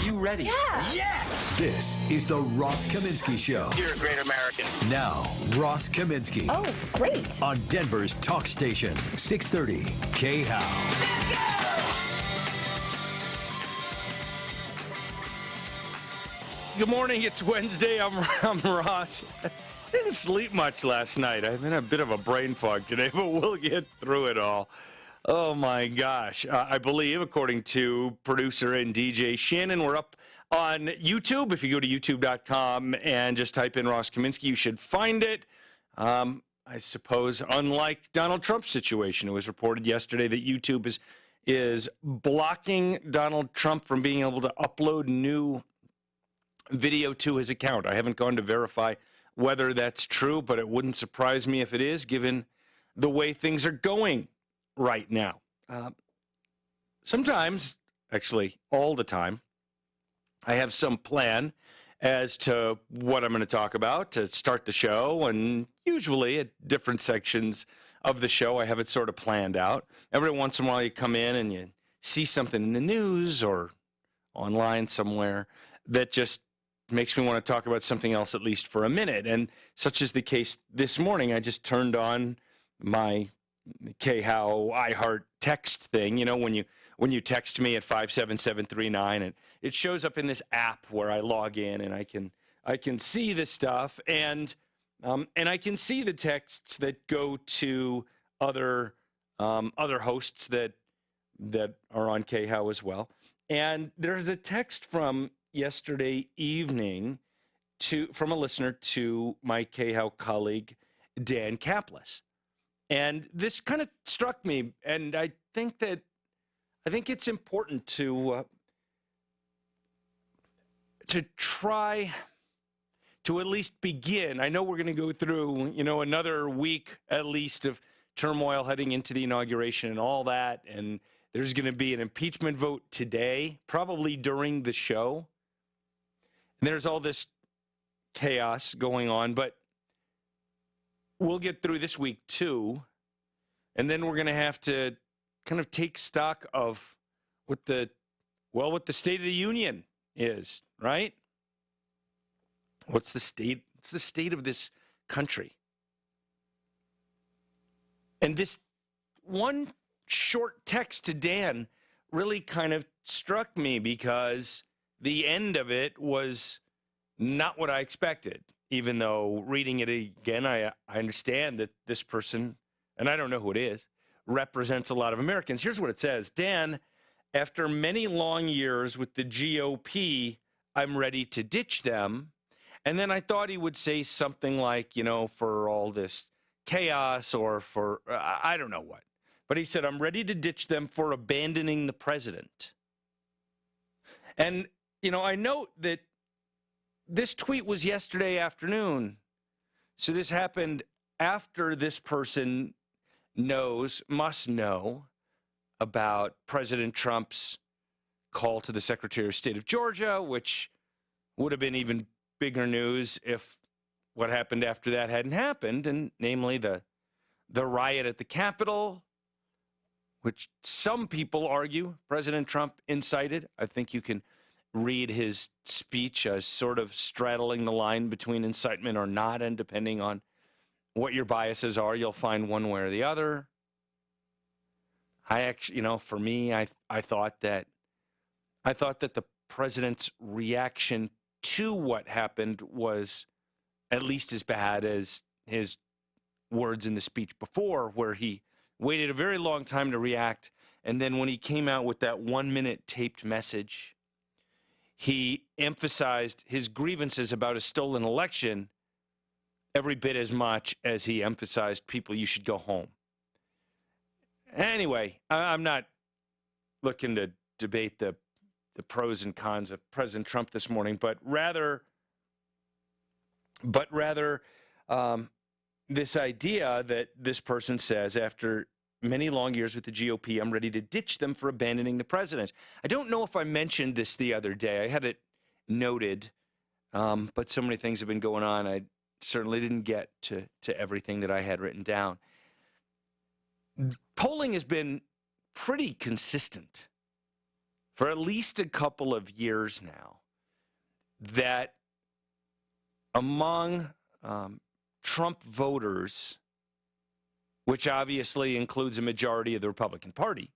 you ready? Yeah. Yes! This is the Ross Kaminsky Show. You're a great American. Now, Ross Kaminsky. Oh, great. On Denver's talk station, 630 K-How. Let's go! Good morning. It's Wednesday. I'm Ross. I didn't sleep much last night. I've been a bit of a brain fog today, but we'll get through it all. Oh, my gosh. I believe, according to producer and DJ Shannon, we're up on YouTube. If you go to youtube.com and just type in Ross Kaminsky, you should find it. I suppose, unlike Donald Trump's situation, it was reported yesterday that YouTube is blocking Donald Trump from being able to upload new video to his account. I haven't gone to verify whether that's true, but it wouldn't surprise me if it is, given the way things are going right now. Sometimes, actually all the time, I have some plan as to what I'm going to talk about to start the show, and usually at different sections of the show I have it sort of planned out. Every once in a while you come in and you see something in the news or online somewhere that just makes me want to talk about something else at least for a minute, and such is the case this morning. I just turned on my K-How iHeart text thing. You know, when you text me at 57739, and it shows up in this app where I log in and I can see the stuff, and I can see the texts that go to other hosts that are on K-How as well. And there's a text from yesterday evening from a listener to my K-How colleague Dan Kaplis. And this kind of struck me, and I think it's important to try to at least begin. I know we're going to go through, another week at least of turmoil heading into the inauguration and all that, and there's going to be an impeachment vote today, probably during the show. And there's all this chaos going on, but we'll get through this week too, and then we're going to have to kind of take stock of what the State of the Union is, right? What's the state? It's the state of this country. And this one short text to Dan really kind of struck me because the end of it was not what I expected, even though reading it again, I understand that this person, and I don't know who it is, represents a lot of Americans. Here's what it says. Dan, after many long years with the GOP, I'm ready to ditch them. And then I thought he would say something like, for all this chaos or for, I don't know what. But he said, I'm ready to ditch them for abandoning the president. And, I note that this tweet was yesterday afternoon. So this happened after this person must know about President Trump's call to the Secretary of State of Georgia, which would have been even bigger news if what happened after that hadn't happened, and namely the riot at the Capitol, which some people argue President Trump incited. I think you can read his speech as sort of straddling the line between incitement or not, and depending on what your biases are, you'll find one way or the other. I actually, for me, I thought that the president's reaction to what happened was at least as bad as his words in the speech before, where he waited a very long time to react, and then when he came out with that 1-minute taped message, he emphasized his grievances about a stolen election every bit as much as he emphasized, people, you should go home. Anyway, I'm not looking to debate the pros and cons of President Trump this morning, but rather this idea that this person says, after many long years with the GOP, I'm ready to ditch them for abandoning the president. I don't know if I mentioned this the other day. I had it noted, but so many things have been going on, I certainly didn't get to everything that I had written down. Polling has been pretty consistent for at least a couple of years now that among Trump voters, which obviously includes a majority of the Republican Party,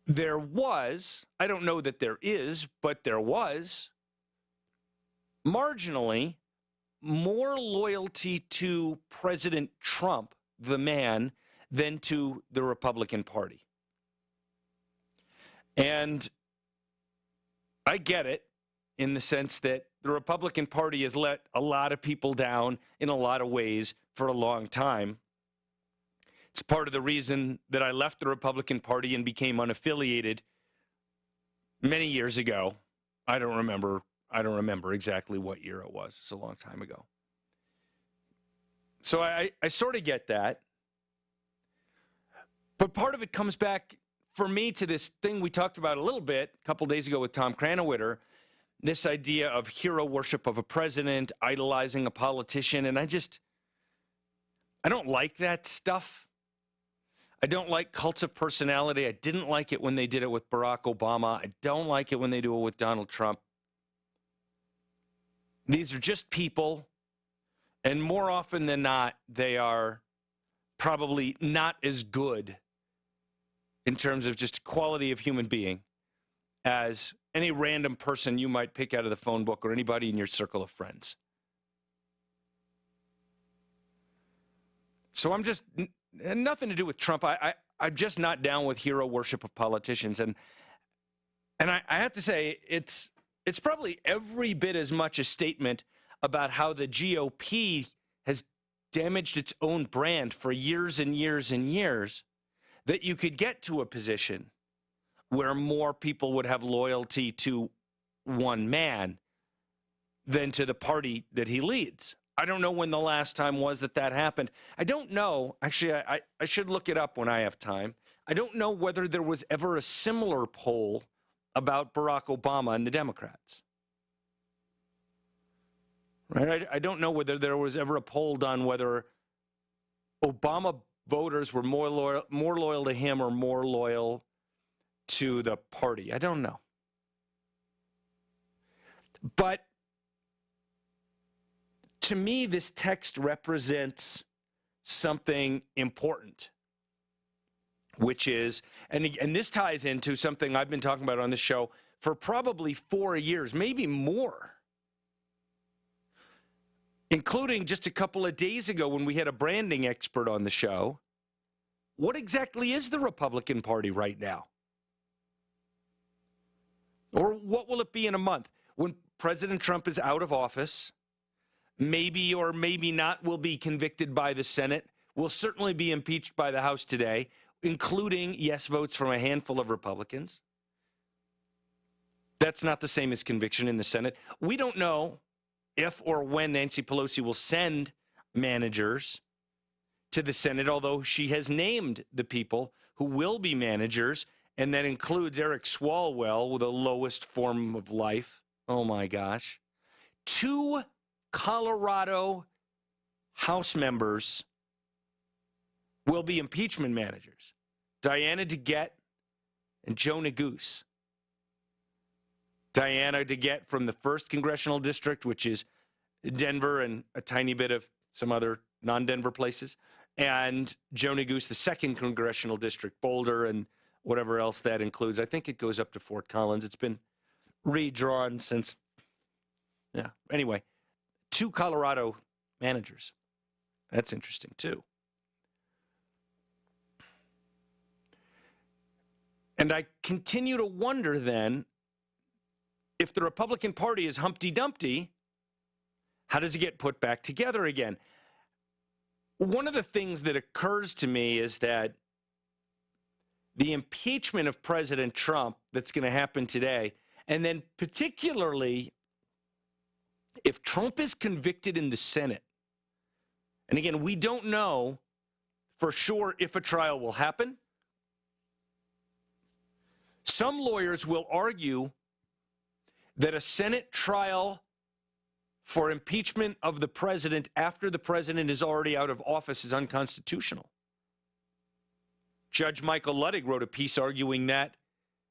there was, I don't know that there is, but there was marginally more loyalty to President Trump, the man, than to the Republican Party. And I get it in the sense that the Republican Party has let a lot of people down in a lot of ways for a long time. It's part of the reason that I left the Republican Party and became unaffiliated many years ago. I don't remember exactly what year it was. It's a long time ago. So I sort of get that. But part of it comes back for me to this thing we talked about a little bit a couple days ago with Tom Cranowiter, this idea of hero worship of a president, idolizing a politician. And I don't like that stuff. I don't like cults of personality. I didn't like it when they did it with Barack Obama. I don't like it when they do it with Donald Trump. These are just people, and more often than not, they are probably not as good in terms of just quality of human being as any random person you might pick out of the phone book or anybody in your circle of friends. So I'm just, nothing to do with Trump. I'm just not down with hero worship of politicians. And I have to say, it's probably every bit as much a statement about how the GOP has damaged its own brand for years and years and years that you could get to a position where more people would have loyalty to one man than to the party that he leads. I don't know when the last time was that happened. I don't know. Actually, I should look it up when I have time. I don't know whether there was ever a similar poll about Barack Obama and the Democrats. Right? I don't know whether there was ever a poll done whether Obama voters were more loyal to him or more loyal to the party. I don't know. But to me, this text represents something important, which is, and this ties into something I've been talking about on this show for probably 4 years, maybe more, including just a couple of days ago when we had a branding expert on the show. What exactly is the Republican Party right now? Or what will it be in a month? When President Trump is out of office, maybe or maybe not will be convicted by the Senate, will certainly be impeached by the House today, including yes votes from a handful of Republicans. That's not the same as conviction in the Senate. We don't know if or when Nancy Pelosi will send managers to the Senate, although she has named the people who will be managers, and that includes Eric Swalwell with the lowest form of life. Oh, my gosh. 2 Colorado House members will be impeachment managers, Diana DeGette and Joe Neguse. Diana DeGette from the 1st Congressional District, which is Denver and a tiny bit of some other non-Denver places, and Joe Neguse, the 2nd Congressional District, Boulder and whatever else that includes. I think it goes up to Fort Collins. It's been redrawn since, yeah. Anyway, 2 Colorado managers. That's interesting, too. And I continue to wonder, then, if the Republican Party is Humpty Dumpty, how does it get put back together again? One of the things that occurs to me is that the impeachment of President Trump that's going to happen today, and then particularly if Trump is convicted in the Senate, and again, we don't know for sure if a trial will happen. Some lawyers will argue that a Senate trial for impeachment of the president after the president is already out of office is unconstitutional. Judge Michael Luttig wrote a piece arguing that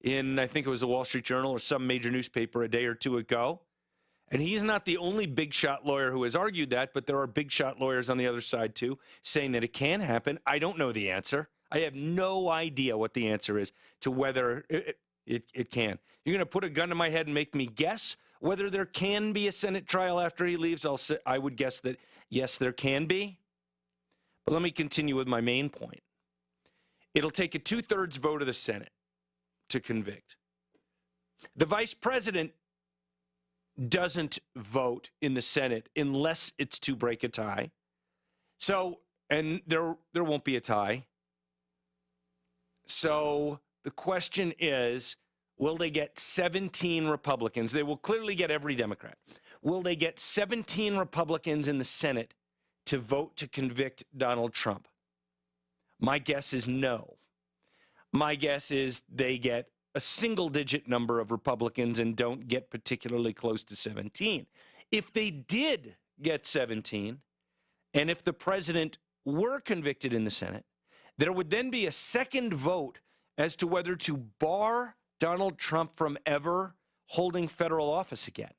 in, I think it was the Wall Street Journal or some major newspaper a day or two ago. And he's not the only big shot lawyer who has argued that, but there are big shot lawyers on the other side too, saying that it can happen. I don't know the answer. I have no idea what the answer is to whether it can. You're going to put a gun to my head and make me guess whether there can be a Senate trial after he leaves. I would guess that, yes, there can be. But let me continue with my main point. It'll take a 2/3 vote of the Senate to convict. The vice president doesn't vote in the Senate unless it's to break a tie. So, and there won't be a tie. So the question is, will they get 17 Republicans? They will clearly get every Democrat. Will they get 17 Republicans in the Senate to vote to convict Donald Trump? My guess is no. My guess is they get a single-digit number of Republicans and don't get particularly close to 17. If they did get 17, and if the president were convicted in the Senate, there would then be a second vote as to whether to bar Donald Trump from ever holding federal office again.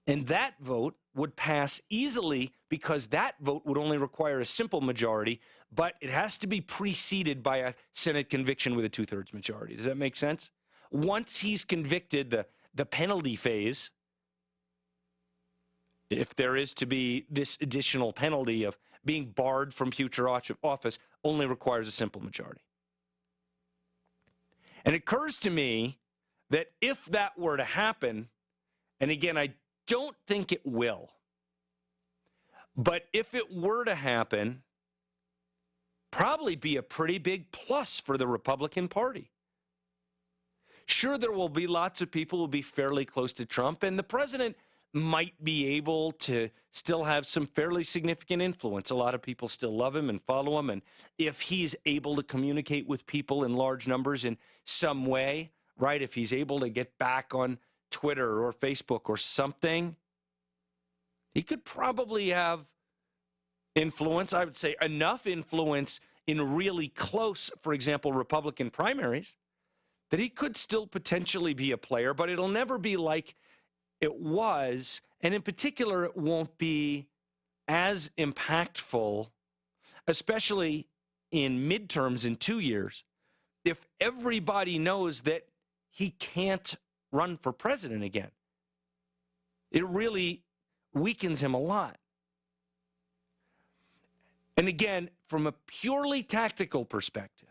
And that vote would pass easily because that vote would only require a simple majority, but it has to be preceded by a Senate conviction with a 2/3 majority. Does that make sense? Once he's convicted, the penalty phase, if there is to be this additional penalty of being barred from future office, only requires a simple majority. And it occurs to me that if that were to happen, and again, I don't think it will, but if it were to happen, probably be a pretty big plus for the Republican Party. Sure, there will be lots of people who will be fairly close to Trump, and the president might be able to still have some fairly significant influence. A lot of people still love him and follow him, and if he's able to communicate with people in large numbers in some way, right, if he's able to get back on Twitter or Facebook or something, he could probably have influence, I would say enough influence in really close, for example, Republican primaries, that he could still potentially be a player, but it'll never be like it was, and in particular, it won't be as impactful, especially in midterms in 2 years, if everybody knows that he can't run for president again. It really weakens him a lot. And again, from a purely tactical perspective,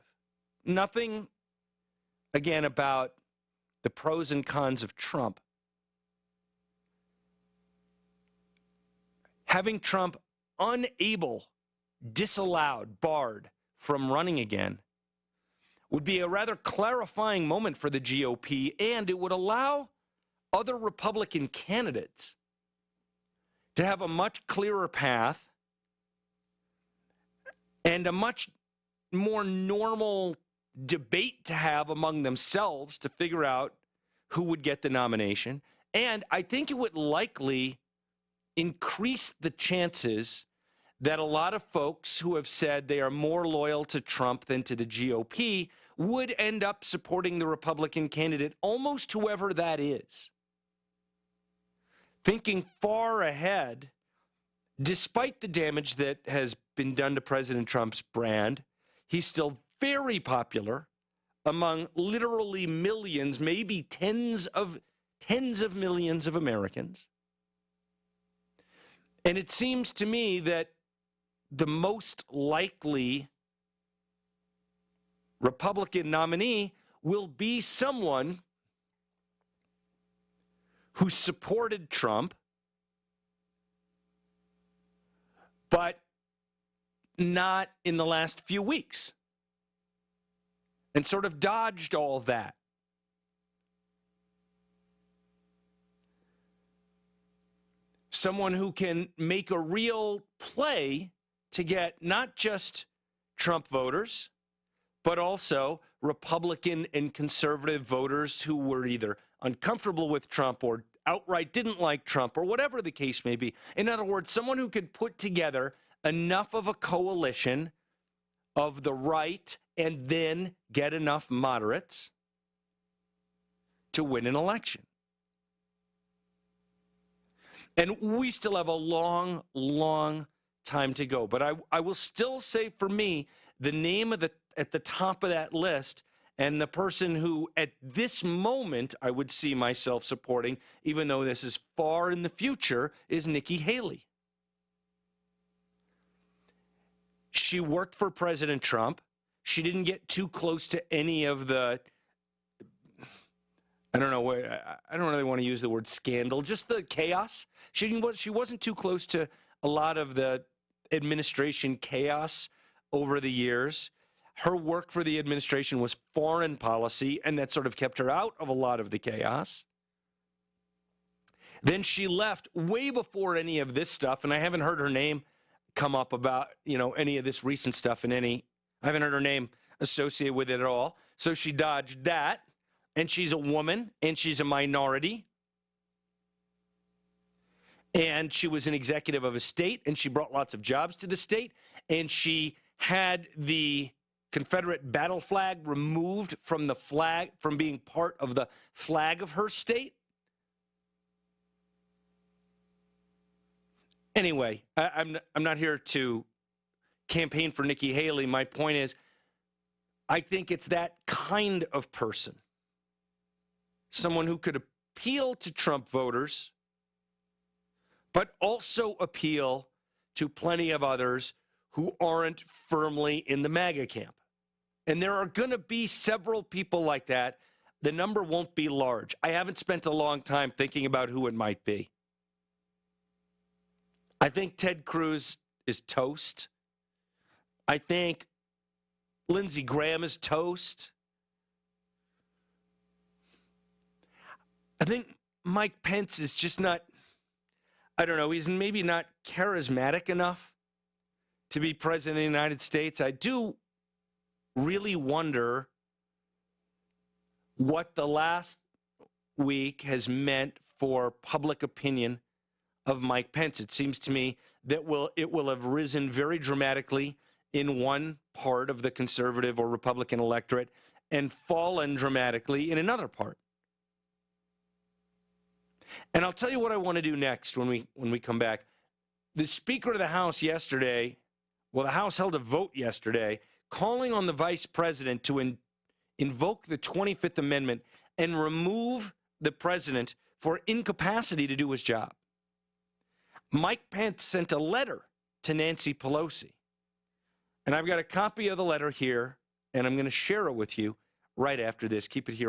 nothing, again, about the pros and cons of Trump. Having Trump unable, disallowed, barred from running again would be a rather clarifying moment for the GOP, and it would allow other Republican candidates to have a much clearer path and a much more normal debate to have among themselves to figure out who would get the nomination. And I think it would likely increase the chances that a lot of folks who have said they are more loyal to Trump than to the GOP would end up supporting the Republican candidate, almost whoever that is. Thinking far ahead, despite the damage that has been done to President Trump's brand, he's still very popular among literally millions, maybe tens of millions of Americans. And it seems to me that the most likely Republican nominee will be someone who supported Trump, but not in the last few weeks, and sort of dodged all that. Someone who can make a real play to get not just Trump voters, but also Republican and conservative voters who were either uncomfortable with Trump or outright didn't like Trump or whatever the case may be. In other words, someone who could put together enough of a coalition of the right and then get enough moderates to win an election. And we still have a long, long time to go. But I will still say, for me, the name at the top of that list, and the person who at this moment I would see myself supporting, even though this is far in the future, is Nikki Haley. She worked for President Trump. She didn't get too close to any of the, I don't really want to use the word scandal, just the chaos. She wasn't too close to a lot of the administration chaos over the years. Her work for the administration was foreign policy, and that sort of kept her out of a lot of the chaos. Then she left way before any of this stuff, and I haven't heard her name come up about, any of this recent stuff I haven't heard her name associated with it at all. So she dodged that, and she's a woman, and she's a minority. And she was an executive of a state, and she brought lots of jobs to the state, and she had the Confederate battle flag removed from the flag, from being part of the flag of her state. Anyway, I'm not here to campaign for Nikki Haley. My point is, I think it's that kind of person, someone who could appeal to Trump voters, but also appeal to plenty of others who aren't firmly in the MAGA camp. And there are going to be several people like that. The number won't be large. I haven't spent a long time thinking about who it might be. I think Ted Cruz is toast. I think Lindsey Graham is toast. I think Mike Pence is just not, he's maybe not charismatic enough to be president of the United States. I do really wonder what the last week has meant for public opinion of Mike Pence. It seems to me that it will have risen very dramatically in one part of the conservative or Republican electorate and fallen dramatically in another part. And I'll tell you what I want to do next when we come back. The Speaker of the House yesterday, the House held a vote yesterday calling on the Vice President to invoke the 25th Amendment and remove the President for incapacity to do his job. Mike Pence sent a letter to Nancy Pelosi. And I've got a copy of the letter here, and I'm going to share it with you right after this. Keep it here.